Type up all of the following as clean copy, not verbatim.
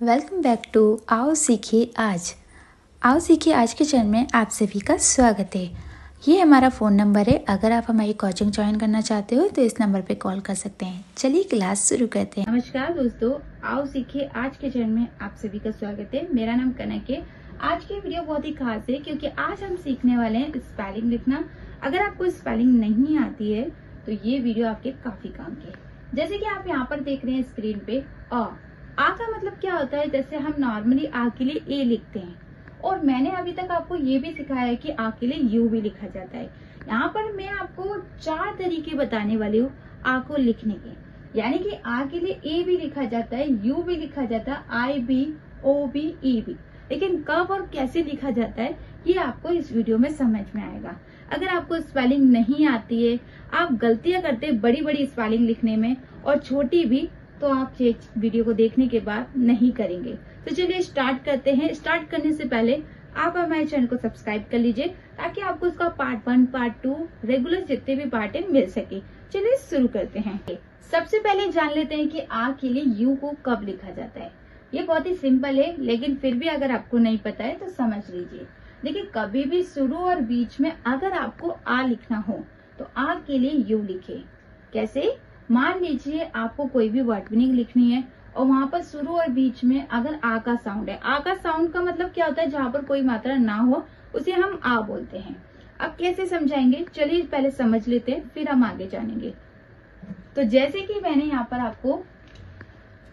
Welcome back to आओ सीखिए आज। आओ सीखिए आज के चैनल में आप सभी का स्वागत है। ये हमारा फ़ोन नंबर है। अगर आप हमारी कोचिंग ज्वाइन करना चाहते हो तो इस नंबर पे कॉल कर सकते हैं। चलिए क्लास शुरू करते हैं। नमस्कार दोस्तों, आओ सीखिए आज के चैनल में आप सभी का स्वागत है। मेरा नाम कनक है। आज की वीडियो बहुत ही खास है क्योंकि आज हम सीखने वाले हैं स्पेलिंग लिखना। अगर आपको स्पेलिंग नहीं आती है तो ये वीडियो आपके काफी काम की है। जैसे कि आप यहाँ पर देख रहे हैं स्क्रीन पे आ का मतलब क्या होता है। जैसे हम नॉर्मली आ के लिए ए लिखते हैं और मैंने अभी तक आपको ये भी सिखाया है कि आ के लिए यू भी लिखा जाता है। यहाँ पर मैं आपको 4 तरीके बताने वाली हूँ आ को लिखने के। यानी कि आ के लिए ए भी लिखा जाता है, यू भी लिखा जाता है, आई भी, ओ भी, ई भी, लेकिन कब और कैसे लिखा जाता है ये आपको इस वीडियो में समझ में आएगा। अगर आपको स्पेलिंग नहीं आती है, आप गलतियां करते बड़ी बड़ी स्पेलिंग लिखने में और छोटी भी, तो आप ये वीडियो को देखने के बाद नहीं करेंगे। तो चलिए स्टार्ट करते हैं। स्टार्ट करने से पहले आप हमारे चैनल को सब्सक्राइब कर लीजिए ताकि आपको उसका पार्ट 1, पार्ट 2 रेगुलर जितने भी पार्ट है मिल सके। चलिए शुरू करते हैं। सबसे पहले जान लेते हैं कि आ के लिए यू को कब लिखा जाता है। ये बहुत ही सिंपल है, लेकिन फिर भी अगर आपको नहीं पता है तो समझ लीजिए। देखिए, कभी भी शुरू और बीच में अगर आपको आ लिखना हो तो आ के लिए यू लिखे। कैसे? मान लीजिए आपको कोई भी वर्ड मीनिंग लिखनी है और वहां पर शुरू और बीच में अगर आ का साउंड है। आ का साउंड का मतलब क्या होता है? जहां पर कोई मात्रा ना हो उसे हम आ बोलते हैं। अब कैसे समझाएंगे? चलिए पहले समझ लेते हैं, फिर हम आगे जानेंगे। तो जैसे कि मैंने यहाँ पर आपको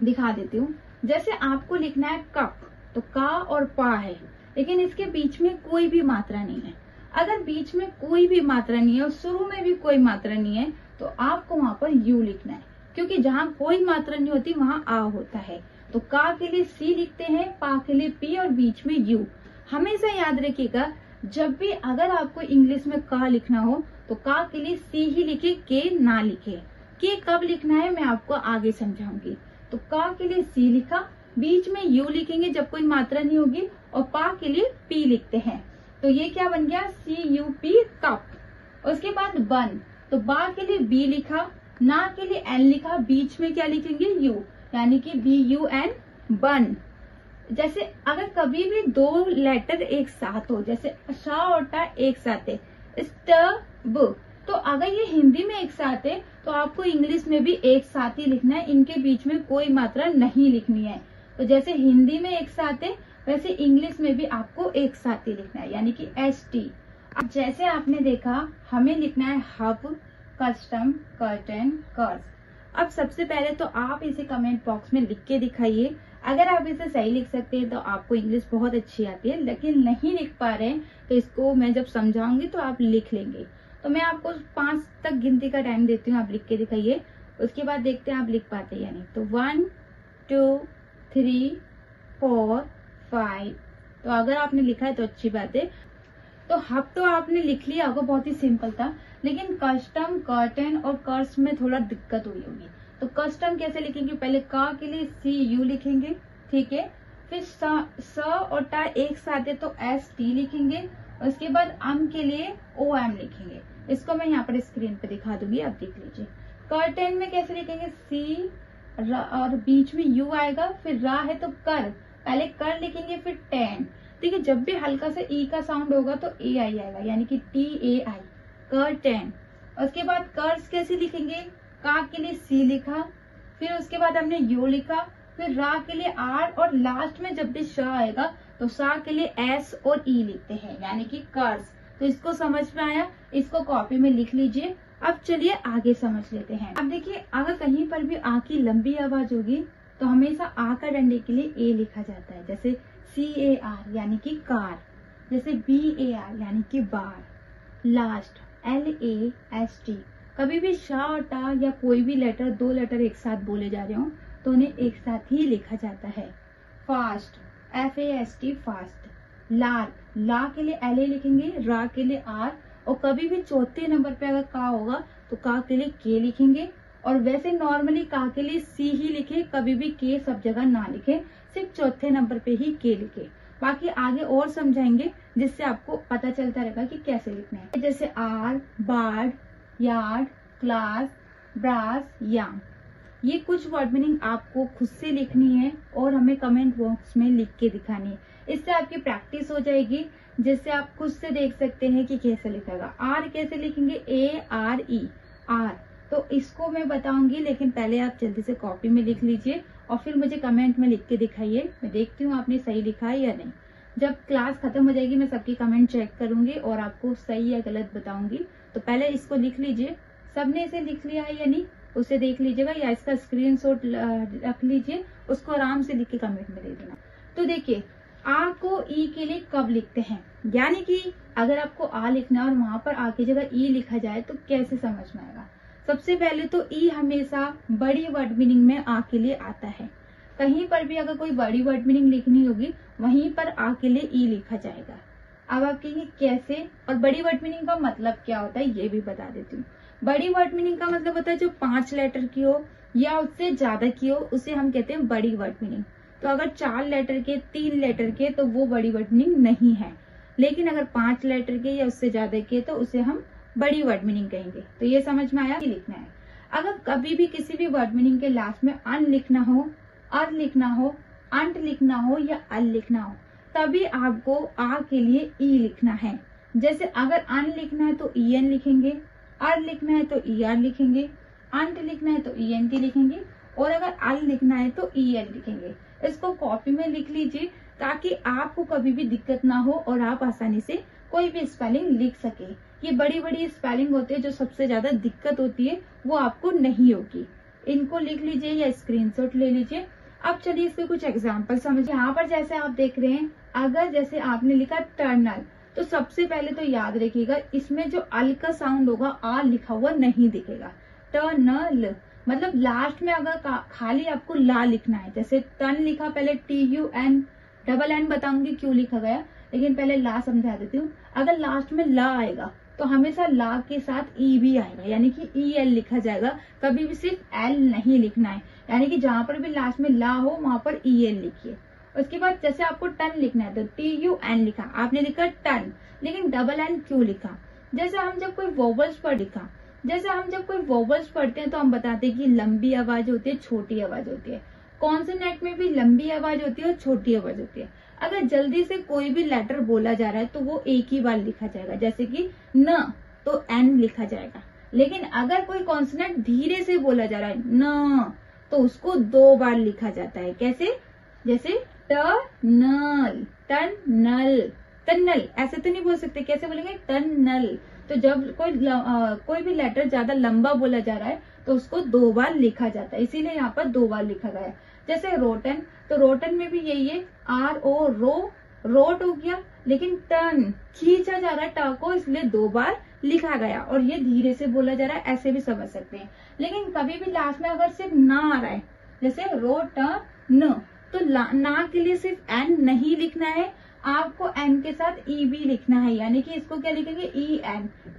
दिखा देती हूँ। जैसे आपको लिखना है कप, तो का और पा है, लेकिन इसके बीच में कोई भी मात्रा नहीं है। अगर बीच में कोई भी मात्रा नहीं है और शुरू में भी कोई मात्रा नहीं है तो आपको वहां पर यू लिखना है, क्योंकि जहां कोई मात्रा नहीं होती वहां आ होता है। तो का के लिए सी लिखते हैं, पा के लिए पी और बीच में यू। हमेशा याद रखिएगा, जब भी अगर आपको इंग्लिश में का लिखना हो तो का के लिए सी ही लिखे, के ना लिखे। के कब लिखना है मैं आपको आगे समझाऊंगी। तो का के लिए सी लिखा, बीच में यू लिखेंगे जब कोई मात्रा नहीं होगी, और पा के लिए पी लिखते हैं। तो ये क्या बन गया? सी यू पी, कप। उसके बाद बन, तो बा के लिए बी लिखा, ना के लिए एन लिखा, बीच में क्या लिखेंगे? यू, यानी कि बी यू एन, बन। जैसे अगर कभी भी 2 लेटर एक साथ हो, जैसे श और टा एक साथ है, ब, तो अगर ये हिंदी में एक साथ है तो आपको इंग्लिश में भी एक साथ ही लिखना है। इनके बीच में कोई मात्रा नहीं लिखनी है। तो जैसे हिंदी में एक साथ है वैसे इंग्लिश में भी आपको एक साथ ही लिखना है, यानी कि ST। अब जैसे आपने देखा, हमें लिखना है हब, कस्टम, कर्टन, कर्स। अब सबसे पहले तो आप इसे कमेंट बॉक्स में लिख के दिखाइए। अगर आप इसे सही लिख सकते हैं तो आपको इंग्लिश बहुत अच्छी आती है, लेकिन नहीं लिख पा रहे हैं तो इसको मैं जब समझाऊंगी तो आप लिख लेंगे। तो मैं आपको 5 तक गिनती का टाइम देती हूँ, आप लिख के दिखाइए। उसके बाद देखते हैं आप लिख पाते हैं या नहीं। तो 1 2 3 4 5। तो अगर आपने लिखा है तो अच्छी बात है। तो हब तो आपने लिख लिया होगा, बहुत ही सिंपल था, लेकिन कस्टम, कर्टन और कर्स में थोड़ा दिक्कत हुई होगी। तो कस्टम कैसे लिखेंगे? पहले का के लिए सी यू लिखेंगे, ठीक है। फिर स और टा एक साथ है तो ST लिखेंगे। उसके बाद अम के लिए OM लिखेंगे। इसको मैं यहाँ पर स्क्रीन पे दिखा दूंगी, आप देख लीजिए। कर्टन में कैसे लिखेंगे? सी और बीच में यू आएगा, फिर रा है तो कर, पहले कर लिखेंगे फिर टेन। देखिए, जब भी हल्का सा ई का साउंड होगा तो AI आएगा, यानी कि TAI, कर्टन। उसके बाद कर्स कैसे लिखेंगे? का के लिए सी लिखा, फिर उसके बाद हमने यू लिखा, फिर रा के लिए R, और लास्ट में जब भी श आएगा तो सा के लिए S और E लिखते हैं, यानी कि कर्स। तो इसको समझ में आया? इसको कॉपी में लिख लीजिए। अब चलिए आगे समझ लेते हैं। अब देखिए, अगर कहीं पर भी आ की लंबी आवाज होगी तो हमेशा आ का डंडे के लिए ए लिखा जाता है, जैसे CAR यानी कि कार, जैसे BAR यानी कि बार, लास्ट LAST। कभी भी श और टा या कोई भी लेटर, 2 लेटर एक साथ बोले जा रहे हो तो उन्हें एक साथ ही लिखा जाता है। Fast, FAST, fast. लार, ला के लिए LA लिखेंगे, रा के लिए R, और कभी भी चौथे नंबर पे अगर का होगा तो का के लिए के लिखेंगे। और वैसे नॉर्मली का के लिए सी ही लिखे, कभी भी के सब जगह ना लिखे, सिर्फ चौथे नंबर पे ही के लिखे। बाकी आगे और समझाएंगे जिससे आपको पता चलता रहेगा कि कैसे लिखना है। जैसे are, bard, yard, class, brass, yam. ये कुछ वर्ड मीनिंग आपको खुद से लिखनी है और हमें कमेंट बॉक्स में लिख के दिखानी है। इससे आपकी प्रैक्टिस हो जाएगी, जिससे आप खुद से देख सकते हैं कि कैसे लिखेगा। आर कैसे लिखेंगे, ARE, आर। तो इसको मैं बताऊंगी, लेकिन पहले आप जल्दी से कॉपी में लिख लीजिए और फिर मुझे कमेंट में लिख के दिखाइए। मैं देखती हूँ आपने सही लिखा है या नहीं। जब क्लास खत्म हो जाएगी मैं सबकी कमेंट चेक करूंगी और आपको सही या गलत बताऊंगी। तो पहले इसको लिख लीजिए, सबने इसे लिख लिया है या नहीं उसे देख लीजिएगा, या इसका स्क्रीनशॉट रख लीजिए, उसको आराम से लिख के कमेंट में दे देना। तो देखिए, आ को ई के लिए कब लिखते हैं, यानी कि अगर आपको आ लिखना है और वहां पर आ की जगह ई लिखा जाए तो कैसे समझ में आएगा। सबसे पहले तो ई हमेशा बड़ी वर्ड मीनिंग में आ के लिए आता है। कहीं पर भी अगर कोई बड़ी वर्ड मीनिंग लिखनी होगी वहीं पर आ के लिए ई लिखा जाएगा। अब आप कहेंगे कैसे, और बड़ी वर्ड मीनिंग का मतलब क्या होता है ये भी बता देती हूँ। बड़ी वर्ड मीनिंग का मतलब होता है जो 5 लेटर की हो या उससे ज्यादा की हो, उसे हम कहते हैं बड़ी वर्ड मीनिंग। तो अगर 4 लेटर के, 3 लेटर के, तो वो बड़ी वर्ड मीनिंग नहीं है। लेकिन अगर 5 लेटर के या उससे ज्यादा के, तो उसे हम बड़ी वर्ड मीनिंग कहेंगे। तो ये समझ में आया कि लिखना है। अगर कभी भी किसी भी वर्ड मीनिंग के लास्ट में अन लिखना हो, अर लिखना हो, अंट लिखना हो या अल लिखना हो, तभी आपको आ के लिए ई लिखना है। जैसे अगर अन लिखना है तो EN लिखेंगे, अर लिखना है तो ER लिखेंगे, अंट लिखना है तो ENT लिखेंगे, और अगर अल लिखना है तो EL लिखेंगे। इसको कॉपी में लिख लीजिए ताकि आपको कभी भी दिक्कत ना हो और आप आसानी से कोई भी स्पेलिंग लिख सके। ये बड़ी बड़ी स्पेलिंग होती है जो सबसे ज्यादा दिक्कत होती है, वो आपको नहीं होगी। इनको लिख लीजिए या स्क्रीनशॉट ले लीजिए। अब चलिए इसके कुछ एग्जाम्पल समझिए। यहाँ पर जैसे आप देख रहे हैं, अगर जैसे आपने लिखा टर्नल, तो सबसे पहले तो याद रखिएगा इसमें जो अल का साउंड होगा आ लिखा हुआ नहीं दिखेगा। टर्नल मतलब लास्ट में अगर खाली आपको ला लिखना है, जैसे टर्न लिखा पहले TUN, डबल N बताऊंगी क्यों लिखा गया, लेकिन पहले ला समझा देती हूँ। अगर लास्ट में ला आएगा तो हमेशा ला के साथ ई भी आएगा, यानी कि EL लिखा जाएगा। कभी भी सिर्फ L नहीं लिखना है, यानी कि जहां पर भी लास्ट में ला हो वहां पर EL लिखिए। उसके बाद जैसे आपको टन लिखना है तो TUN लिखा, आपने लिखा टन, लेकिन डबल N क्यों लिखा। जैसे हम जब कोई वोवल्स पर लिखा, जैसे हम जब कोई वोवल्स पढ़ते हैं तो हम बताते हैं कि लंबी आवाज होती है, छोटी आवाज होती है। कॉन्सोनेंट में भी लंबी आवाज होती है और छोटी आवाज होती है। अगर जल्दी से कोई भी लेटर बोला जा रहा है तो वो एक ही बार लिखा जाएगा, जैसे कि न, तो N लिखा जाएगा। लेकिन अगर कोई कॉन्सोनेंट धीरे से बोला जा रहा है न, तो उसको 2 बार लिखा जाता है। कैसे, जैसे टनल, टनल, टनल ऐसे तो नहीं बोल सकते, कैसे बोलेंगे, टनल। तो जब कोई भी लेटर ज्यादा लंबा बोला जा रहा है तो उसको 2 बार लिखा जाता है, इसीलिए यहाँ पर 2 बार लिखा गया है। जैसे रोटन, तो रोटन में भी यही है, RO, रो, रोट हो गया, लेकिन टर्न खींचा जा रहा है टा को, इसलिए 2 बार लिखा गया। और ये धीरे से बोला जा रहा है, ऐसे भी समझ सकते हैं। लेकिन कभी भी लास्ट में अगर सिर्फ ना आ रहा है, जैसे रोटन, तो ना के लिए सिर्फ N नहीं लिखना है, आपको N के साथ E भी लिखना है, यानी कि इसको क्या लिखेंगे,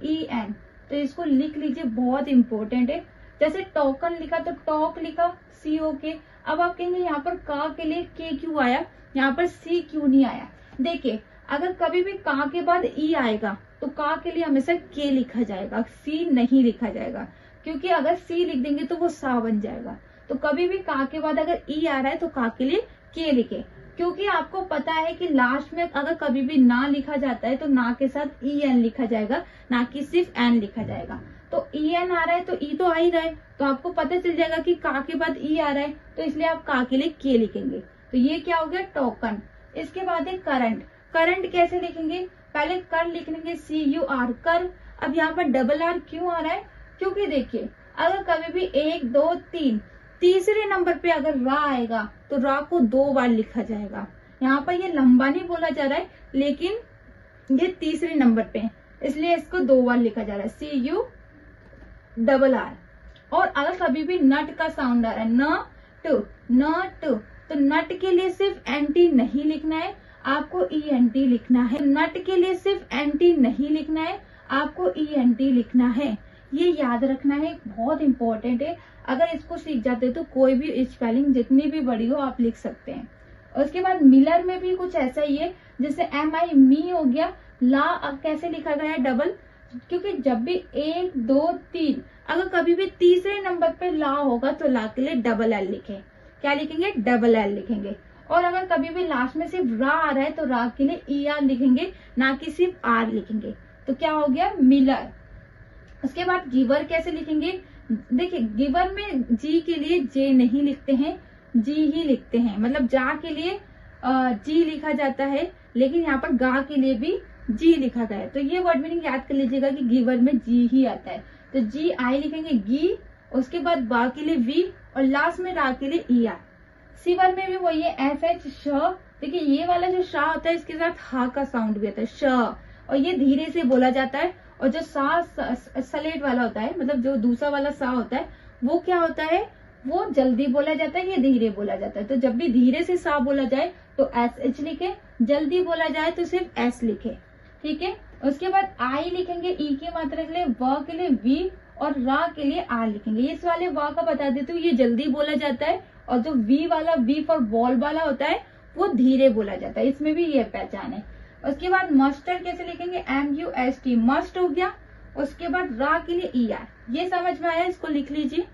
EN। तो इसको लिख लीजिए, बहुत इंपॉर्टेंट है। जैसे टोकन लिखा तो टॉक लिखा, COK। अब आप कहेंगे यहाँ पर का के लिए K क्यों आया, यहाँ पर C क्यों नहीं आया। देखिए, अगर कभी भी का के बाद E आएगा तो का के लिए हमेशा K लिखा जाएगा, C नहीं लिखा जाएगा, क्योंकि अगर C लिख देंगे तो वो सा बन जाएगा। तो कभी भी का के बाद अगर E आ रहा है तो का के लिए K लिखे, क्योंकि आपको पता है कि लास्ट में अगर कभी भी ना लिखा जाता है तो ना के साथ EN लिखा जाएगा, ना कि सिर्फ N लिखा जाएगा। तो EN आ रहा है तो E तो आ ही रहा है, तो आपको पता चल जाएगा कि का के बाद E आ रहा है, तो इसलिए आप का के लिए K लिखेंगे। तो ये क्या हो गया, टोकन। इसके बाद है करंट। करंट कैसे लिखेंगे, पहले कर लिखेंगे, CUR, कर। अब यहाँ पर डबल R क्यों आ रहा है, क्योंकि देखिए अगर कभी भी 1, 2, 3 तीसरे नंबर पे अगर रा आएगा तो रा को 2 बार लिखा जाएगा। यहाँ पर ये लंबा नहीं बोला जा रहा है, लेकिन ये तीसरे नंबर पे है, इसलिए इसको 2 बार लिखा जा रहा है, CUR। और अगर कभी भी नट का साउंड आ रहा है, नट, तो नट के लिए सिर्फ NT नहीं लिखना है, आपको ENT लिखना है। नट के लिए सिर्फ NT नहीं लिखना है, आपको ENT लिखना है। ये याद रखना है, बहुत इंपॉर्टेंट है। अगर इसको सीख जाते तो कोई भी स्पेलिंग जितनी भी बड़ी हो आप लिख सकते हैं। और उसके बाद मिलर में भी कुछ ऐसा ही है, जैसे MI मी हो गया, ला कैसे लिखा गया है, डबल, क्योंकि जब भी 1 2 3 अगर कभी भी तीसरे नंबर पे ला होगा तो ला के लिए डबल एल लिखें। क्या लिखेंगे? डबल एल लिखेंगे। और अगर कभी भी लास्ट में सिर्फ रा आ रहा है तो रा के लिए ई आर लिखेंगे, ना कि सिर्फ आर लिखेंगे। तो क्या हो गया? मिलर। उसके बाद गिवर कैसे लिखेंगे? देखिए, गिवर में जी के लिए जे नहीं लिखते हैं, जी ही लिखते हैं। मतलब जा के लिए जी लिखा जाता है, लेकिन यहाँ पर गा के लिए भी जी लिखा गया है। तो ये वर्ड मीनिंग याद कर लीजिएगा कि गिवर में जी ही आता है। तो जी आई लिखेंगे गी, उसके बाद बा के लिए वी और लास्ट में रा के लिए ई आर। सिवर में भी वही है, एस एच श। देखिए ये वाला जो शा होता है इसके साथ हा का साउंड भी आता है, श, और ये धीरे से बोला जाता है। और जो सा सलेट वाला होता है, मतलब जो दूसरा वाला सा होता है, वो क्या होता है? वो जल्दी बोला जाता है, ये धीरे बोला जाता है। तो जब भी धीरे से सा बोला जाए तो एस एच लिखे, जल्दी बोला जाए तो सिर्फ एस लिखे। ठीक है। उसके बाद आई लिखेंगे ई की मात्रा के लिए, व के लिए वी और रा के लिए आर लिखेंगे। इस वाले व का बता देती हूँ, ये जल्दी बोला जाता है, और जो वी वाला, वी फॉर बॉल वाला होता है, वो धीरे बोला जाता है। इसमें भी ये पहचान है। उसके बाद मस्टर्ड कैसे लिखेंगे? MUST, मस्ट हो गया। उसके बाद रा के लिए ER। ये समझ में आया? इसको लिख लीजिए।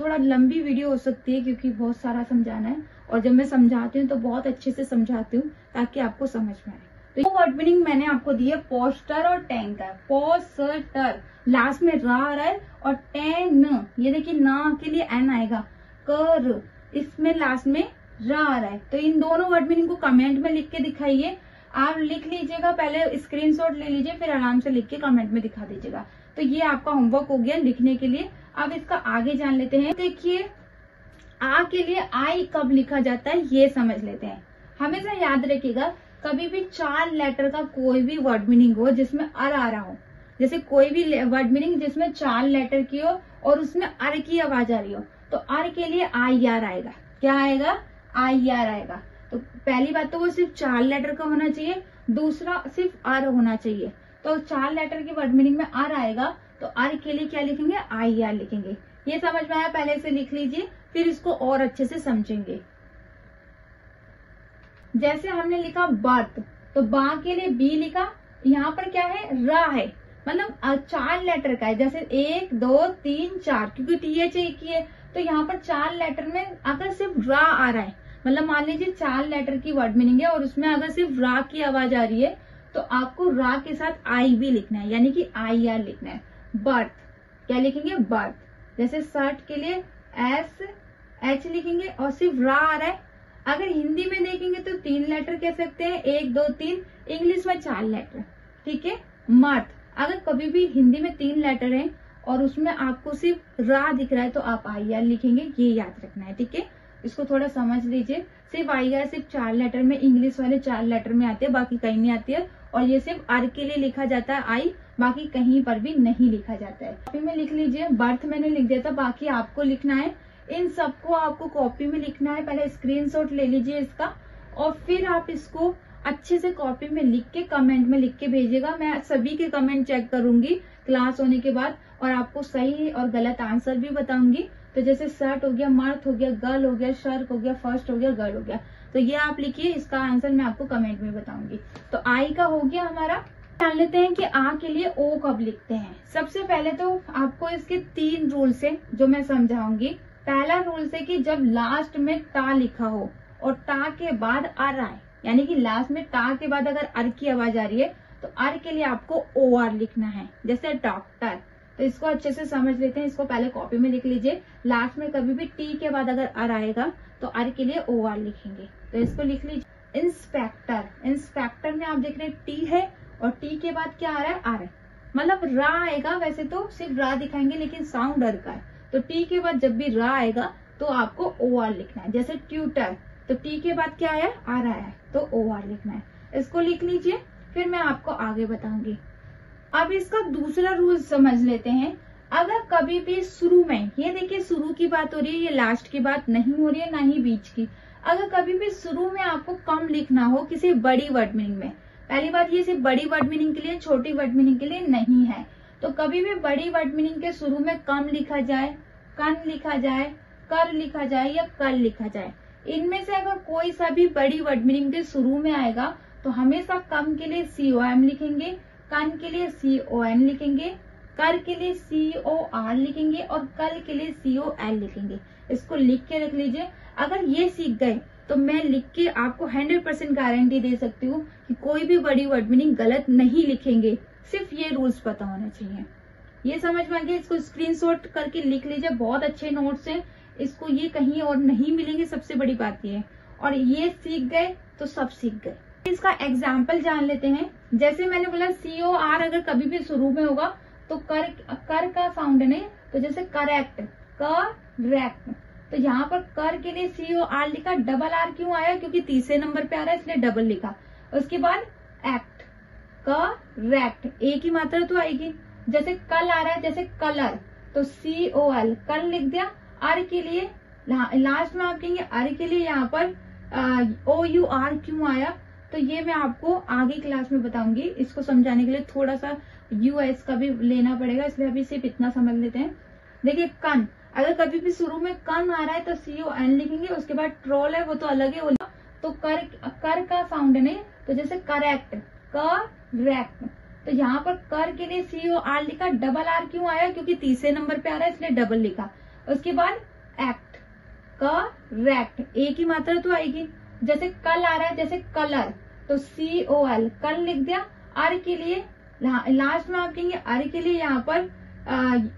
थोड़ा लंबी वीडियो हो सकती है क्योंकि बहुत सारा समझाना है, और जब मैं समझाती हूँ तो बहुत अच्छे से समझाती हूँ ताकि आपको समझ में आए। तो वर्ड मीनिंग मैंने आपको दी है पोस्टर और टैंकर। पोस्टर लास्ट में रा आ रहा है, और टैन, ये देखिए ना के लिए एन आएगा, कर, इसमें लास्ट में रा आ रहा है। तो इन दोनों वर्ड मीनिंग को कमेंट में लिख के दिखाइए। आप लिख लीजिएगा, पहले स्क्रीनशॉट ले लीजिए, फिर आराम से लिख के कमेंट में दिखा दीजिएगा। तो ये आपका होमवर्क हो गया लिखने के लिए। अब इसका आगे जान लेते हैं। देखिए, आ के लिए आई कब लिखा जाता है ये समझ लेते हैं। हमेशा याद रखिएगा, कभी भी 4 लेटर का कोई भी वर्ड मीनिंग हो जिसमें अर आ रहा हो, जैसे कोई भी वर्ड मीनिंग जिसमें 4 लेटर की हो और उसमें अर की आवाज आ रही हो, तो अर के लिए आई आर आएगा। क्या आएगा? आई आर आएगा। तो पहली बात तो वो सिर्फ 4 लेटर का होना चाहिए, दूसरा सिर्फ अर होना चाहिए। तो 4 लेटर की वर्ड मीनिंग में अर आएगा, तो अर के लिए क्या लिखेंगे? आई आर लिखेंगे। ये समझ में आया? पहले से लिख लीजिए, फिर इसको और अच्छे से समझेंगे। जैसे हमने लिखा बर्थ, तो बा के लिए बी लिखा, यहाँ पर क्या है? रा है, मतलब 4 लेटर का है। जैसे 1 2 3 4, क्योंकि TH एक ही है, तो यहाँ पर 4 लेटर में अगर सिर्फ रा आ रहा है, मतलब मान लीजिए 4 लेटर की वर्ड मीनिंग है और उसमें अगर सिर्फ रा की आवाज आ रही है, तो आपको रा के साथ आई भी लिखना है, यानी कि IR लिखना है। बर्थ क्या लिखेंगे? बर्थ। जैसे शर्ट के लिए SH लिखेंगे और सिर्फ रा आ रहा है। अगर हिंदी में देखेंगे तो 3 लेटर कह सकते हैं, 1 2 3, इंग्लिश में 4 लेटर। ठीक है। मर्थ, अगर कभी भी हिंदी में 3 लेटर हैं और उसमें आपको सिर्फ रा दिख रहा है तो आप IR लिखेंगे, ये याद रखना है। ठीक है। इसको थोड़ा समझ लीजिए। सिर्फ IR सिर्फ 4 लेटर में, इंग्लिश वाले 4 लेटर में आते हैं, बाकी कहीं नहीं आती है। और ये सिर्फ अर के लिए लिखा जाता है आई, बाकी कहीं पर भी नहीं लिखा जाता है। कॉपी में लिख लीजिए। बर्थ मैंने लिख दिया था, बाकी आपको लिखना है। इन सबको आपको कॉपी में लिखना है। पहले स्क्रीनशॉट ले लीजिए इसका, और फिर आप इसको अच्छे से कॉपी में लिख के कमेंट में लिख के भेजिएगा। मैं सभी के कमेंट चेक करूंगी क्लास होने के बाद, और आपको सही और गलत आंसर भी बताऊंगी। तो जैसे शर्ट हो गया, मर्थ हो गया, गर्ल हो गया, शर्क हो गया, फर्स्ट हो गया, गर्ल हो गया, तो ये आप लिखिए। इसका आंसर मैं आपको कमेंट में बताऊंगी। तो आई का हो गया हमारा। जान लेते हैं कि आ के लिए ओ कब लिखते हैं। सबसे पहले तो आपको इसके 3 रूल्स है जो मैं समझाऊंगी। पहला रूल है कि जब लास्ट में टा लिखा हो और टा के बाद अर आए, यानी कि लास्ट में टा के बाद अगर अर की आवाज आ रही है तो अर के लिए आपको OR लिखना है। जैसे डॉक्टर, तो इसको अच्छे से समझ लेते हैं। इसको पहले कॉपी में लिख लीजिए। लास्ट में कभी भी टी के बाद अगर अर आएगा तो अर के लिए OR लिखेंगे। तो इसको लिख लीजिए। इंस्पेक्टर, इंस्पेक्टर में आप देख रहे हैं टी है और टी के बाद क्या आ रहा है? आर, मतलब रा आएगा। वैसे तो सिर्फ रा दिखाएंगे लेकिन साउंड अर का है, तो टी के बाद जब भी रा आएगा तो आपको OR लिखना है। जैसे ट्यूटर, तो टी के बाद क्या आया? आ रहा है, तो OR लिखना है। इसको लिख लीजिए, फिर मैं आपको आगे बताऊंगी। अब इसका दूसरा रूल समझ लेते हैं। अगर कभी भी शुरू में, ये देखिए शुरू की बात हो रही है, ये लास्ट की बात नहीं हो रही है, ना ही बीच की। अगर कभी भी शुरू में आपको कम लिखना हो किसी बड़ी वर्ड मीनिंग में, पहली बात ये सिर्फ बड़ी वर्ड मीनिंग के लिए, छोटी वर्ड मीनिंग के लिए नहीं है। तो कभी भी बड़ी वर्ड मीनिंग के शुरू में कम लिखा जाए, कन लिखा जाए, कर लिखा जाए या कल लिखा जाए, इनमें से अगर कोई सा भी बड़ी वर्ड मीनिंग के शुरू में आएगा तो हमेशा कम के लिए COM लिखेंगे, कन के लिए CON लिखेंगे, कर के लिए COR लिखेंगे और कल के लिए COL लिखेंगे। इसको लिख के रख लीजिए। अगर ये सीख गए तो मैं लिख के आपको 100% गारंटी दे सकती हूँ कि कोई भी बड़ी वर्ड मीनिंग गलत नहीं लिखेंगे। सिर्फ ये रूल्स पता होने चाहिए। ये समझ में आ गया? इसको स्क्रीनशॉट करके लिख लीजिए। बहुत अच्छे नोट्स हैं, इसको ये कहीं और नहीं मिलेंगे। सबसे बड़ी बात ये है, और ये सीख गए तो सब सीख गए। इसका एग्जाम्पल जान लेते हैं। जैसे मैंने बोला COR अगर कभी भी शुरू में होगा तो कर का साउंड नहीं, तो जैसे करेक्ट, करेक्ट, तो यहाँ पर कर के लिए COR लिखा। डबल R क्यों आया? क्योंकि तीसरे नंबर पे आ रहा है इसलिए डबल लिखा। उसके बाद एक्ट, करेक्ट, एक ही मात्रा तो आएगी। जैसे कल आ रहा है, जैसे कलर, तो COL कल लिख दिया। R के लिए लास्ट में आप कहेंगे R के लिए यहाँ पर OUR क्यों आया, तो ये मैं आपको आगे क्लास में बताऊंगी। इसको समझाने के लिए थोड़ा सा US का भी लेना पड़ेगा, इसलिए अभी सिर्फ इतना समझ लेते हैं। देखिए कन, अगर कभी भी शुरू में कन आ रहा है तो CON लिखेंगे। उसके बाद ट्रोल है वो तो अलग है, वो तो कर का साउंड नहीं, तो जैसे करेक्ट, करेक्ट, तो यहाँ पर कर के लिए COR लिखा। डबल R क्यों आया? क्योंकि तीसरे नंबर पे आ रहा है इसलिए डबल लिखा। उसके बाद एक्ट, करेक्ट, एक ही मात्रा तो आएगी। जैसे कल आ रहा है, जैसे कलर, तो COL कल लिख दिया। R के लिए लास्ट में आप कहेंगे R के लिए यहाँ पर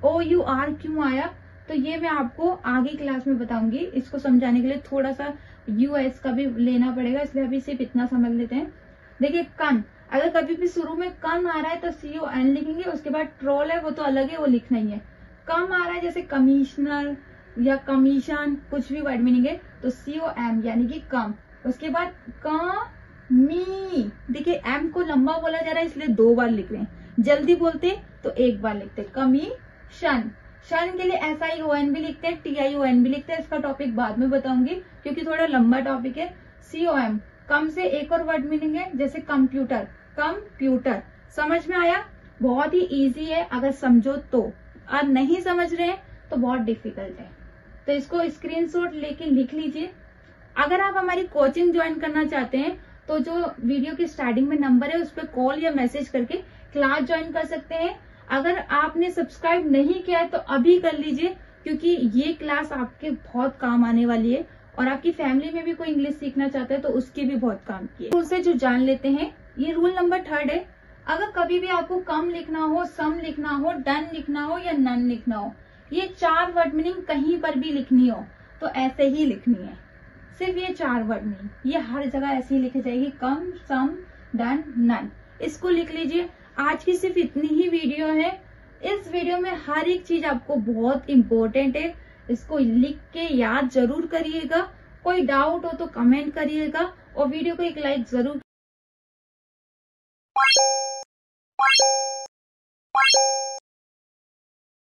OUR क्यों आया, तो ये मैं आपको आगे क्लास में बताऊंगी। इसको समझाने के लिए थोड़ा सा US का भी लेना पड़ेगा, इसलिए अभी सिर्फ इतना समझ लेते हैं। देखिए कन, अगर कभी भी शुरू में कन आ रहा है तो CON लिखेंगे। उसके बाद ट्रोल है वो तो अलग है, वो लिखना ही है। कम आ रहा है जैसे कमिश्नर या कमीशन, कुछ भी वर्ड मीनिंग है, तो COM यानी कि कम। उसके बाद कमी, देखिए M को लंबा बोला जा रहा है इसलिए 2 बार लिख रहे हैं। जल्दी बोलते तो 1 बार लिखते। कमीशन, शन के लिए SION भी लिखते हैं, TION भी लिखते हैं। इसका टॉपिक बाद में बताऊंगी क्योंकि थोड़ा लंबा टॉपिक है। COM, कम से एक और वर्ड मीनिंग है, जैसे कंप्यूटर, कंप्यूटर। समझ में आया? बहुत ही इजी है अगर समझो तो, और नहीं समझ रहे हैं तो बहुत डिफिकल्ट है। तो इसको स्क्रीनशॉट लेके लिख लीजिए। अगर आप हमारी कोचिंग ज्वाइन करना चाहते हैं तो जो वीडियो की स्टार्टिंग में नंबर है उस पर कॉल या मैसेज करके क्लास ज्वाइन कर सकते हैं। अगर आपने सब्सक्राइब नहीं किया है तो अभी कर लीजिए, क्योंकि ये क्लास आपके बहुत काम आने वाली है, और आपकी फैमिली में भी कोई इंग्लिश सीखना चाहता है तो उसके भी बहुत काम की है। उसे जो जान लेते हैं, ये रूल नंबर 3 है। अगर कभी भी आपको कम लिखना हो, सम लिखना हो, डन लिखना हो या नन लिखना हो, ये 4 वर्ड मीनिंग कहीं पर भी लिखनी हो तो ऐसे ही लिखनी है। सिर्फ ये 4 वर्ड मीनिंग, ये हर जगह ऐसे ही लिखी जाएगी, कम, सम, डन, नन। इसको लिख लीजिए। आज की सिर्फ इतनी ही वीडियो है। इस वीडियो में हर एक चीज आपको बहुत इंपॉर्टेंट है, इसको लिख के याद जरूर करिएगा। कोई डाउट हो तो कमेंट करिएगा, और वीडियो को एक लाइक जरूर